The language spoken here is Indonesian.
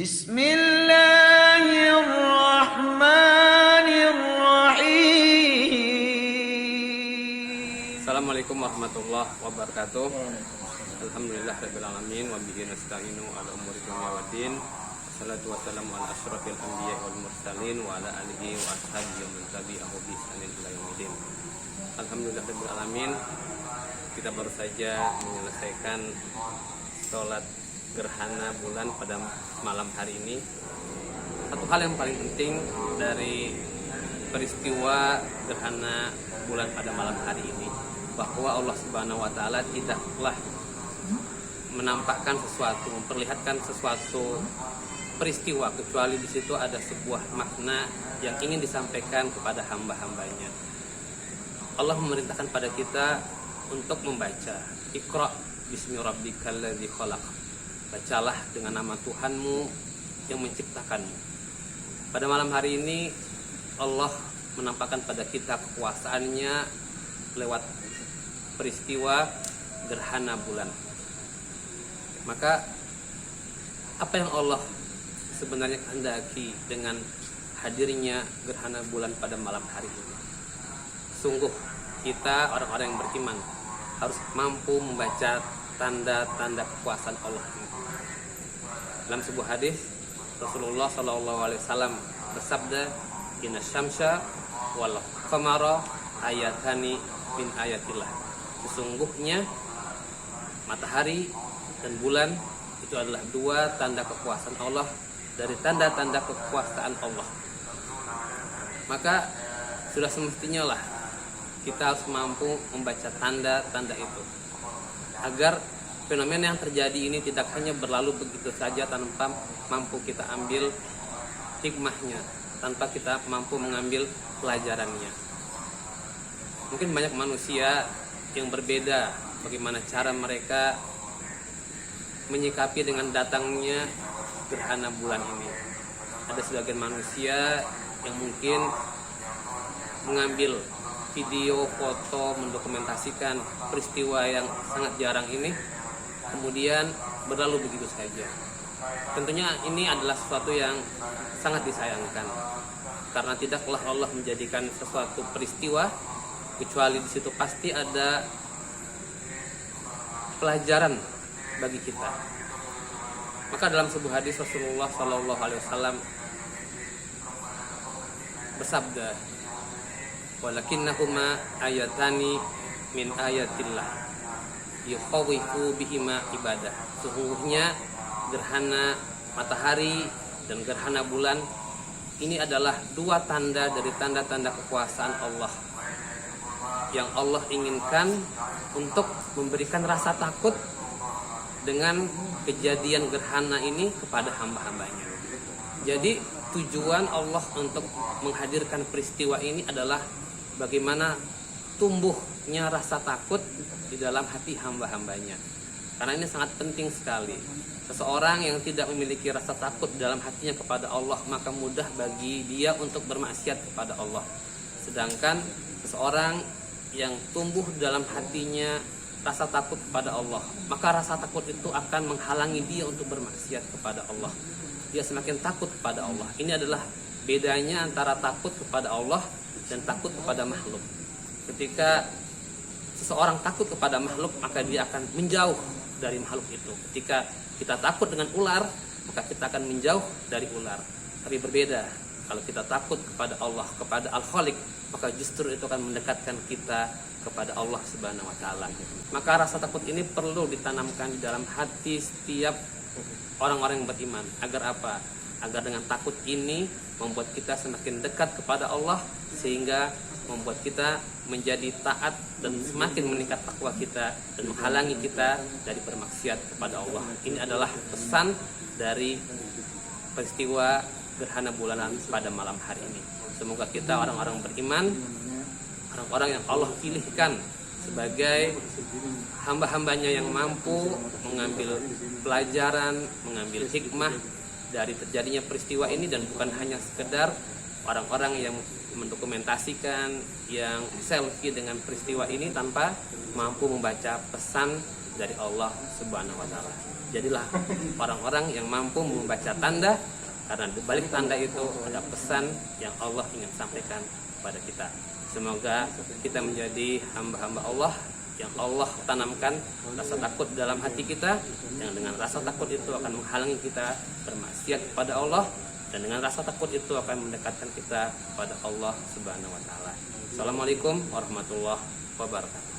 Bismillahirrahmanirrahim. Assalamualaikum warahmatullahi wabarakatuh. Alhamdulillahirabbil alamin wa bihi nasta'inu ala umuri dunya waddin. Wassalatu wassalamu ala asyrafil anbiya wal mursalin wa ala alihi wa ashabihi wa man tabi'ahu bi ihsanin ila yaumil. Alhamdulillahirabbil alamin. Kita baru saja menyelesaikan sholat gerhana bulan pada malam hari ini. Satu hal yang paling penting dari peristiwa gerhana bulan pada malam hari ini, bahwa Allah Subhanahu wa taala tidaklah menampakkan sesuatu, memperlihatkan sesuatu peristiwa kecuali di situ ada sebuah makna yang ingin disampaikan kepada hamba-hambanya. Allah memerintahkan pada kita untuk membaca Iqra bismi rabbikal ladzi khalaq. Bacalah dengan nama Tuhanmu yang menciptakanmu. Pada malam hari ini Allah menampakkan pada kita kekuasaannya lewat peristiwa gerhana bulan. Maka apa yang Allah sebenarnya kehendaki dengan hadirnya gerhana bulan pada malam hari ini? Sungguh kita orang-orang yang beriman harus mampu membaca tanda-tanda kekuasaan Allah ini. Dalam sebuah hadis Rasulullah SAW bersabda, "Inna syamsa wal qamara ayatani min ayatillah." Sesungguhnya matahari dan bulan itu adalah dua tanda kekuasaan Allah dari tanda-tanda kekuasaan Allah. Maka sudah semestinya lah kita harus mampu membaca tanda-tanda itu, agar fenomena yang terjadi ini tidak hanya berlalu begitu saja tanpa mampu kita ambil hikmahnya, tanpa kita mampu mengambil pelajarannya. Mungkin banyak manusia yang berbeda bagaimana cara mereka menyikapi dengan datangnya gerhana bulan ini. Ada sebagian manusia yang mungkin mengambil video, foto, mendokumentasikan peristiwa yang sangat jarang ini, kemudian berlalu begitu saja. Tentunya ini adalah sesuatu yang sangat disayangkan, karena tidaklah Allah menjadikan sesuatu peristiwa kecuali di situ pasti ada pelajaran bagi kita. Maka dalam sebuah hadis Rasulullah SAW bersabda, "Walakinnahuma ayatani min ayatillah yukhawifu bihima ibadah." Sesungguhnya gerhana matahari dan gerhana bulan ini adalah dua tanda dari tanda-tanda kekuasaan Allah yang Allah inginkan untuk memberikan rasa takut dengan kejadian gerhana ini kepada hamba-hambanya. Jadi tujuan Allah untuk menghadirkan peristiwa ini adalah bagaimana tumbuhnya rasa takut di dalam hati hamba-hambanya. Karena ini sangat penting sekali. Seseorang yang tidak memiliki rasa takut dalam hatinya kepada Allah, maka mudah bagi dia untuk bermaksiat kepada Allah. Sedangkan seseorang yang tumbuh dalam hatinya rasa takut kepada Allah, maka rasa takut itu akan menghalangi dia untuk bermaksiat kepada Allah. Dia semakin takut kepada Allah. Ini adalah bedanya antara takut kepada Allah dan takut kepada makhluk. Ketika seseorang takut kepada makhluk, maka dia akan menjauh dari makhluk itu. Ketika kita takut dengan ular, maka kita akan menjauh dari ular. Tapi berbeda kalau kita takut kepada Allah, kepada Al-Khaliq, maka justru itu akan mendekatkan kita kepada Allah Subhanahu wa taala. Maka rasa takut ini perlu ditanamkan di dalam hati setiap orang-orang yang beriman. Agar apa? Agar dengan takut ini membuat kita semakin dekat kepada Allah, sehingga membuat kita menjadi taat dan semakin meningkat takwa kita dan menghalangi kita dari bermaksiat kepada Allah. Ini adalah pesan dari peristiwa gerhana bulan pada malam hari ini. Semoga kita orang-orang beriman, orang-orang yang Allah pilihkan sebagai hamba-hambanya yang mampu mengambil pelajaran, mengambil hikmah dari terjadinya peristiwa ini, dan bukan hanya sekedar orang-orang yang mendokumentasikan, yang selfie dengan peristiwa ini tanpa mampu membaca pesan dari Allah Subhanahu wa taala. Jadilah orang-orang yang mampu membaca tanda, karena di balik tanda itu ada pesan yang Allah ingin sampaikan kepada kita. Semoga kita menjadi hamba-hamba Allah yang Allah tanamkan rasa takut dalam hati kita, yang dengan rasa takut itu akan menghalangi kita bermaksiat kepada Allah, dan dengan rasa takut itu akan mendekatkan kita pada Allah Subhanahu wa taala. Assalamualaikum warahmatullahi wabarakatuh.